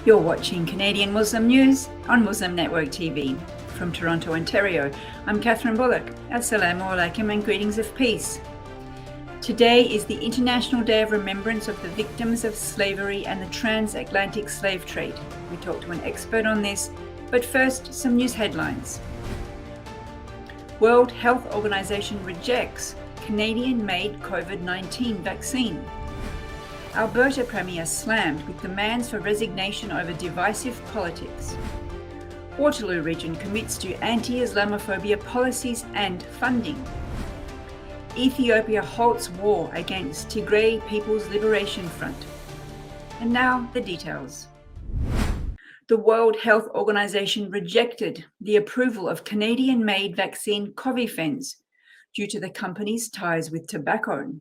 You're watching Canadian Muslim News on Muslim Network TV. From Toronto, Ontario, I'm Catherine Bullock. Assalamu alaikum and greetings of peace. Today is the International Day of Remembrance of the Victims of Slavery and the Transatlantic Slave Trade. We talked to an expert on this, but first, some news headlines. World Health Organization rejects Canadian-made COVID-19 vaccine. Alberta Premier slammed with demands for resignation over divisive politics. Waterloo region commits to anti-Islamophobia policies and funding. Ethiopia halts war against Tigray People's Liberation Front. And now the details. The World Health Organization rejected the approval of Canadian-made vaccine Covifenz due to the company's ties with tobacco.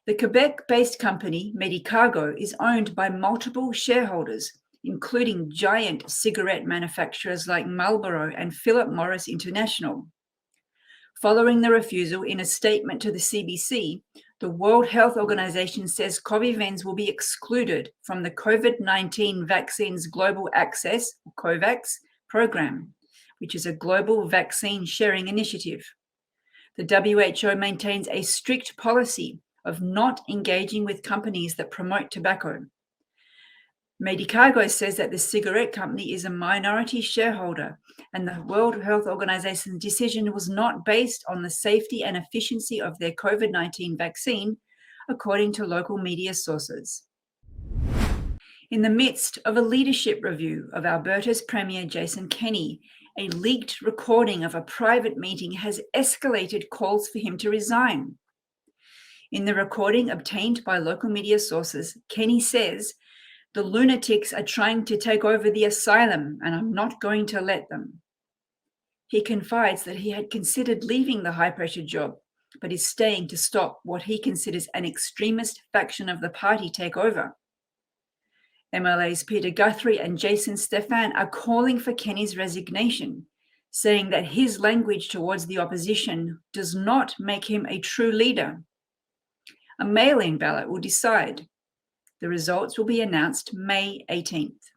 The Quebec-based company Medicago is owned by multiple shareholders, including giant cigarette manufacturers like Marlboro and Philip Morris International. Following the refusal in a statement to the CBC, the World Health Organization says Covifenz will be excluded from the COVID-19 Vaccines Global Access, COVAX, program, which is a global vaccine sharing initiative. The WHO maintains a strict policy of not engaging with companies that promote tobacco. Medicago says that the cigarette company is a minority shareholder, and the World Health Organization's decision was not based on the safety and efficiency of their COVID-19 vaccine, according to local media sources. In the midst of a leadership review of Alberta's Premier Jason Kenney, a leaked recording of a private meeting has escalated calls for him to resign. In the recording obtained by local media sources, Kenney says, "The lunatics are trying to take over the asylum, and I'm not going to let them." He confides that he had considered leaving the high-pressure job, but is staying to stop what he considers an extremist faction of the party take over. MLAs Peter Guthrie and Jason Stephan are calling for Kenney's resignation, saying that his language towards the opposition does not make him a true leader. A mail-in ballot will decide. The results will be announced May 18th.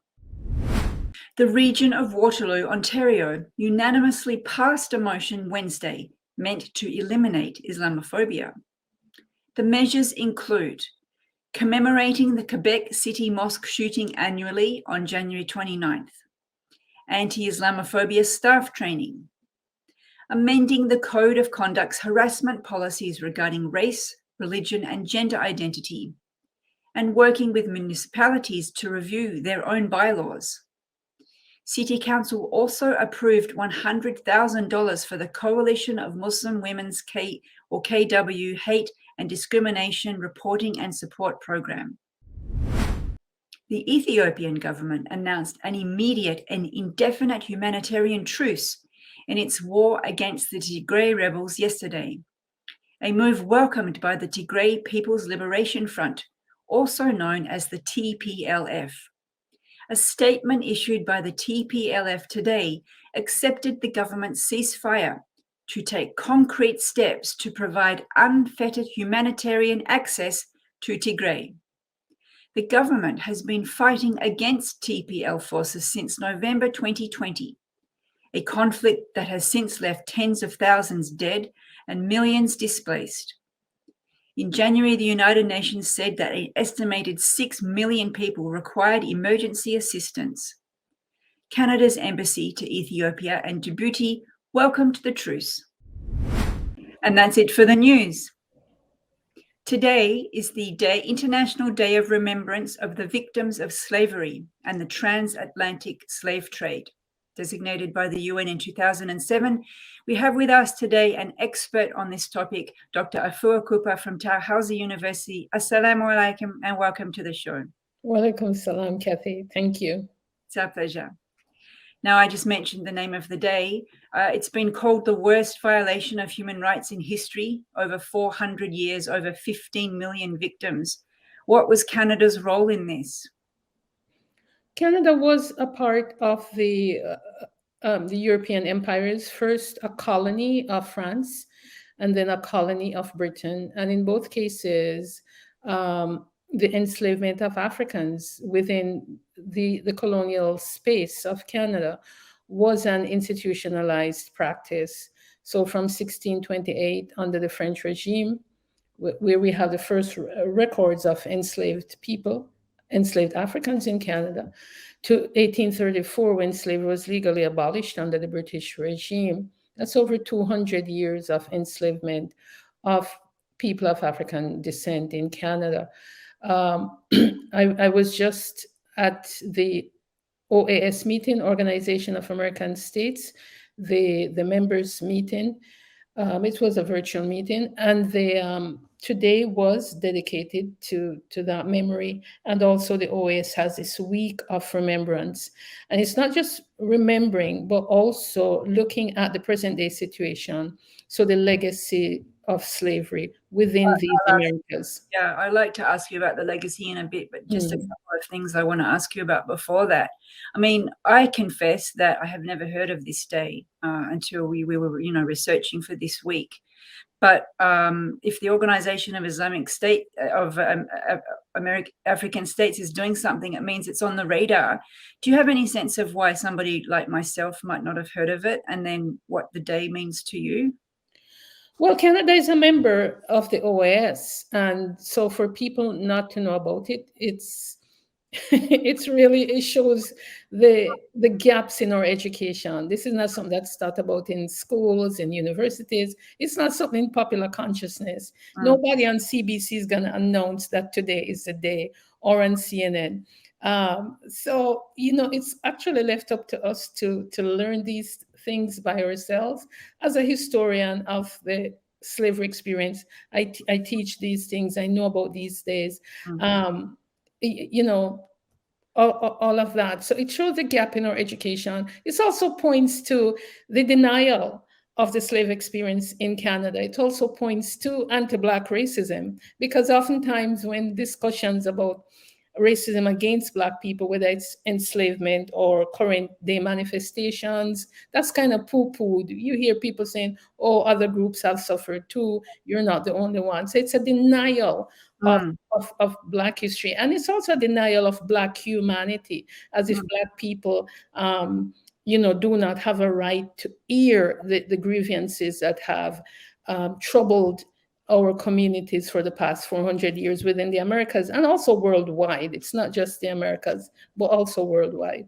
The region of Waterloo, Ontario, unanimously passed a motion Wednesday meant to eliminate Islamophobia. The measures include commemorating the Quebec City mosque shooting annually on January 29th, anti-Islamophobia staff training, amending the Code of Conduct's harassment policies regarding race, religion, and gender identity, and working with municipalities to review their own bylaws. City Council also approved $100,000 for the Coalition of Muslim Women's KW Hate and Discrimination Reporting and Support Program. The Ethiopian government announced an immediate and indefinite humanitarian truce in its war against the Tigray rebels yesterday, a move welcomed by the Tigray People's Liberation Front, also known as the TPLF. A statement issued by the TPLF today accepted the government's ceasefire to take concrete steps to provide unfettered humanitarian access to Tigray. The government has been fighting against TPL forces since November 2020, a conflict that has since left tens of thousands dead and millions displaced. In January, the United Nations said that an estimated 6 million people required emergency assistance. Canada's embassy to Ethiopia and Djibouti welcomed the truce. And that's it for the news. Today is the International Day of Remembrance of the Victims of Slavery and the Transatlantic Slave Trade, designated by the UN in 2007. We have with us today an expert on this topic, Dr. Afua from Dalhouise University. Assalamu alaikum and welcome to the show. Walaikum salam, Kathy. Thank you. It's our pleasure. Now, I just mentioned the name of the day. It's been called the worst violation of human rights in history, over 400 years, over 15 million victims. What was Canada's role in this? Canada was a part of the European empires, first a colony of France and then a colony of Britain. And in both cases, the enslavement of Africans within the colonial space of Canada was an institutionalized practice. So from 1628, under the French regime, where we have the first records of enslaved people, enslaved Africans in Canada, to 1834, when slavery was legally abolished under the British regime. That's over 200 years of enslavement of people of African descent in Canada. I was just at the OAS meeting, Organization of American States, the members meeting. It was a virtual meeting, and today was dedicated to that memory. And also the OAS has this week of remembrance. And it's not just remembering, but also looking at the present day situation. So the legacy of slavery within these Americas. Yeah, I'd like to ask you about the legacy in a bit, but just a couple of things I want to ask you about before that. I mean, I confess that I have never heard of this day until we were, researching for this week. But if the Organization of Islamic State of African States is doing something, it means it's on the radar. Do you have any sense of why somebody like myself might not have heard of it, and then what the day means to you? Well, Canada is a member of the OAS, and so for people not to know about it, it shows the gaps in our education. This is not something that's taught about in schools and universities. It's not something in popular consciousness. Nobody on CBC is going to announce that today is the day, or on CNN. So it's actually left up to us to learn these things by ourselves. As a historian of the slavery experience, I teach these things. I know about these days. All of that. So it shows the gap in our education. It also points to the denial of the slave experience in Canada. It also points to anti-Black racism, because oftentimes when discussions about racism against Black people, whether it's enslavement or current day manifestations, that's kind of poo-pooed. You hear people saying, oh, other groups have suffered too. You're not the only one. So it's a denial of Black history. And it's also a denial of Black humanity, as if Black people do not have a right to air the grievances that have troubled our communities for the past 400 years within the Americas, and also worldwide. It's not just the Americas, but also worldwide.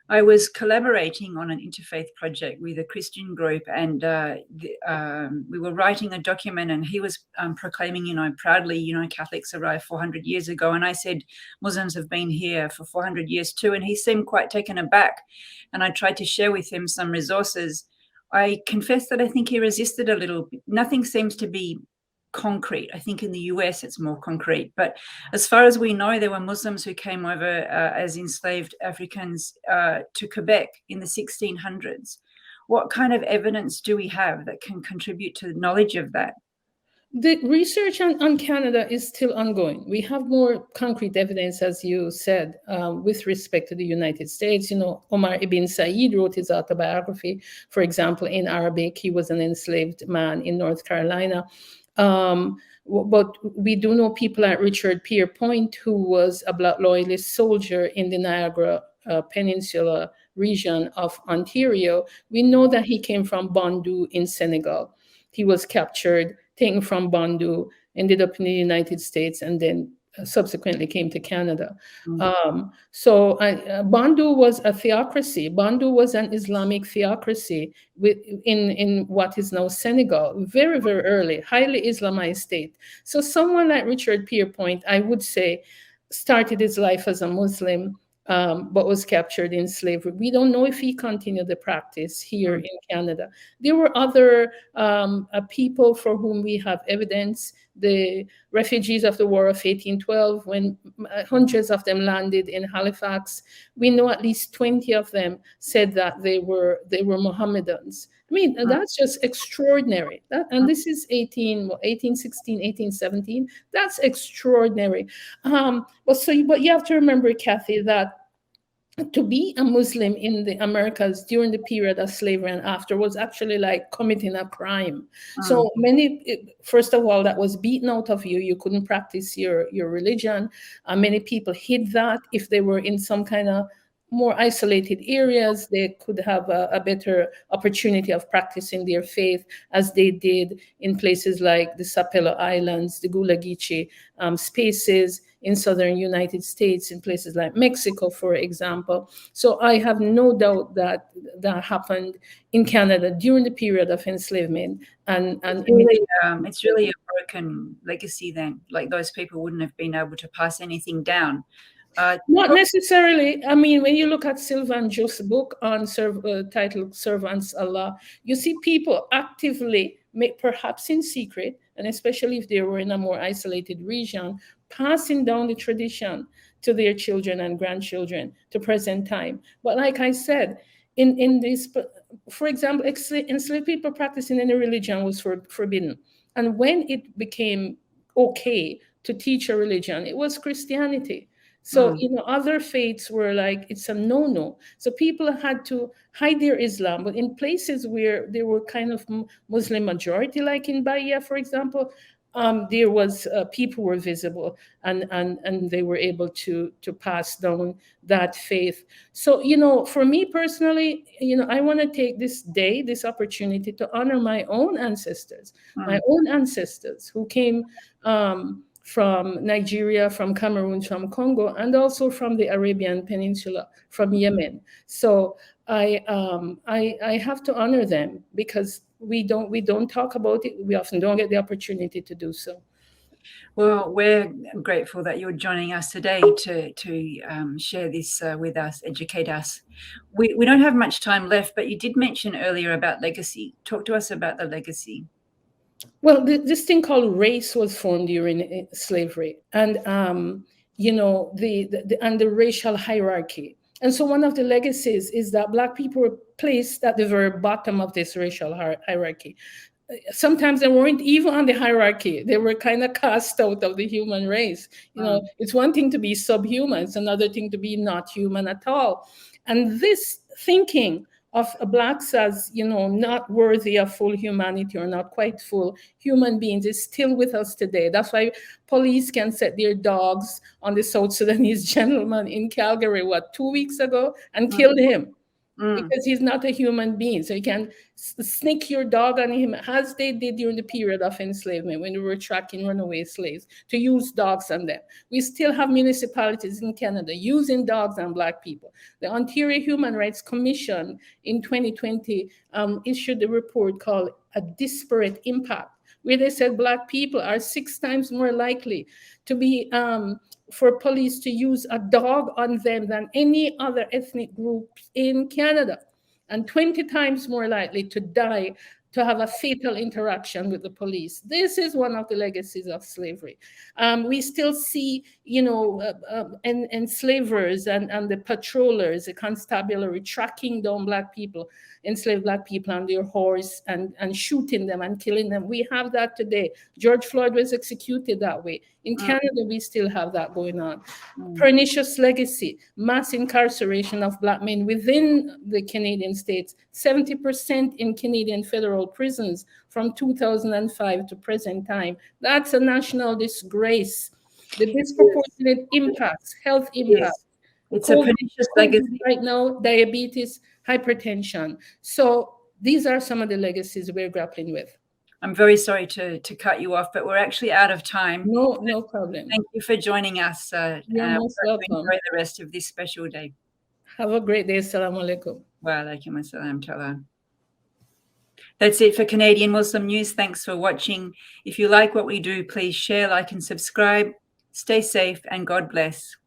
I was collaborating on an interfaith project with a Christian group, and we were writing a document, and he was proclaiming, proudly, Catholics arrived 400 years ago. And I said, Muslims have been here for 400 years too. And he seemed quite taken aback. And I tried to share with him some resources. I confess that I think he resisted a little bit. Nothing seems to be concrete. I think in the US it's more concrete. But as far as we know, there were Muslims who came over as enslaved Africans to Quebec in the 1600s. What kind of evidence do we have that can contribute to the knowledge of that? The research on Canada is still ongoing. We have more concrete evidence, as you said, with respect to the United States. Omar ibn Said wrote his autobiography, for example, in Arabic. He was an enslaved man in North Carolina. But we do know people like Richard Pierpoint, who was a Black loyalist soldier in the Niagara Peninsula region of Ontario. We know that he came from Bandou in Senegal. He was captured, taken from Bandou, ended up in the United States, and then subsequently came to Canada. So Bandou was a theocracy. Bandou was an Islamic theocracy in what is now Senegal, very, very early, highly Islamized state. So someone like Richard Pierpoint, I would say, started his life as a Muslim, but was captured in slavery. We don't know if he continued the practice here in Canada. There were other people for whom we have evidence. The refugees of the War of 1812, when hundreds of them landed in Halifax, we know at least 20 of them said that they were Mohammedans. I mean, that's just extraordinary. And this is 1816, 1817. That's extraordinary. But you have to remember, Kathy, that to be a Muslim in the Americas during the period of slavery and after was actually like committing a crime. So many, first of all, that was beaten out of you. You couldn't practice your religion. Many people hid that. If they were in some kind of more isolated areas, they could have a better opportunity of practicing their faith, as they did in places like the Sapelo Islands, the Gulagichi spaces in southern United States, in places like Mexico, for example. So I have no doubt that that happened in Canada during the period of enslavement. And it's really a broken legacy then. Like those people wouldn't have been able to pass anything down. Not necessarily. I mean, when you look at Sylvan Jo's book on titled Servants Allah, you see people actively, perhaps in secret, and especially if they were in a more isolated region, passing down the tradition to their children and grandchildren to present time. But like I said, in this, for example, enslaved people practicing any religion was forbidden. And when it became okay to teach a religion, it was Christianity. So, other faiths were like, it's a no-no. So people had to hide their Islam, but in places where there were kind of Muslim majority, like in Bahia, for example, there was people were visible, and they were able to pass down that faith. So, for me personally, I want to take this opportunity to honor my own ancestors, who came from Nigeria, from Cameroon, from Congo, and also from the Arabian Peninsula, from Yemen. So I have to honor them, because we don't talk about it. We often don't get the opportunity to do so. Well, we're grateful that you're joining us today to share this with us, educate us. We don't have much time left, but you did mention earlier about legacy. Talk to us about the legacy. Well, this thing called race was formed during slavery, and the racial hierarchy. And so one of the legacies is that Black people were placed at the very bottom of this racial hierarchy. Sometimes they weren't even on the hierarchy. They were kind of cast out of the human race. It's one thing to be subhuman. It's another thing to be not human at all. And this thinking of Blacks as, not worthy of full humanity or not quite full human beings is still with us today. That's why police can set their dogs on the South Sudanese gentleman in Calgary, 2 weeks ago, and killed him. Because he's not a human being. So you can sneak your dog on him, as they did during the period of enslavement when we were tracking runaway slaves, to use dogs on them. We still have municipalities in Canada using dogs on Black people. The Ontario Human Rights Commission in 2020 issued a report called A Disparate Impact, where they said Black people are 6 times more likely to be for police to use a dog on them than any other ethnic group in Canada, and 20 times more likely to die, to have a fatal interaction with the police. This is one of the legacies of slavery. We still see, enslavers and the patrollers, the constabulary, tracking down Black people, enslaved Black people on their horse, and shooting them and killing them. We have that today. George Floyd was executed that way. In Canada, we still have that going on. Pernicious legacy, mass incarceration of Black men within the Canadian states, 70% in Canadian federal prisons from 2005 to present time. That's a national disgrace. The disproportionate impacts, health impacts. It's a pernicious legacy. Right now, diabetes, hypertension. So these are some of the legacies we're grappling with. I'm very sorry to cut you off, but we're actually out of time. No problem. Thank you for joining us. You're most welcome. Enjoy the rest of this special day. Have a great day. Assalamu alaikum. Wa alaikum assalam ta'ala. That's it for Canadian Muslim News. Thanks for watching. If you like what we do, please share, like, and subscribe. Stay safe, and God bless.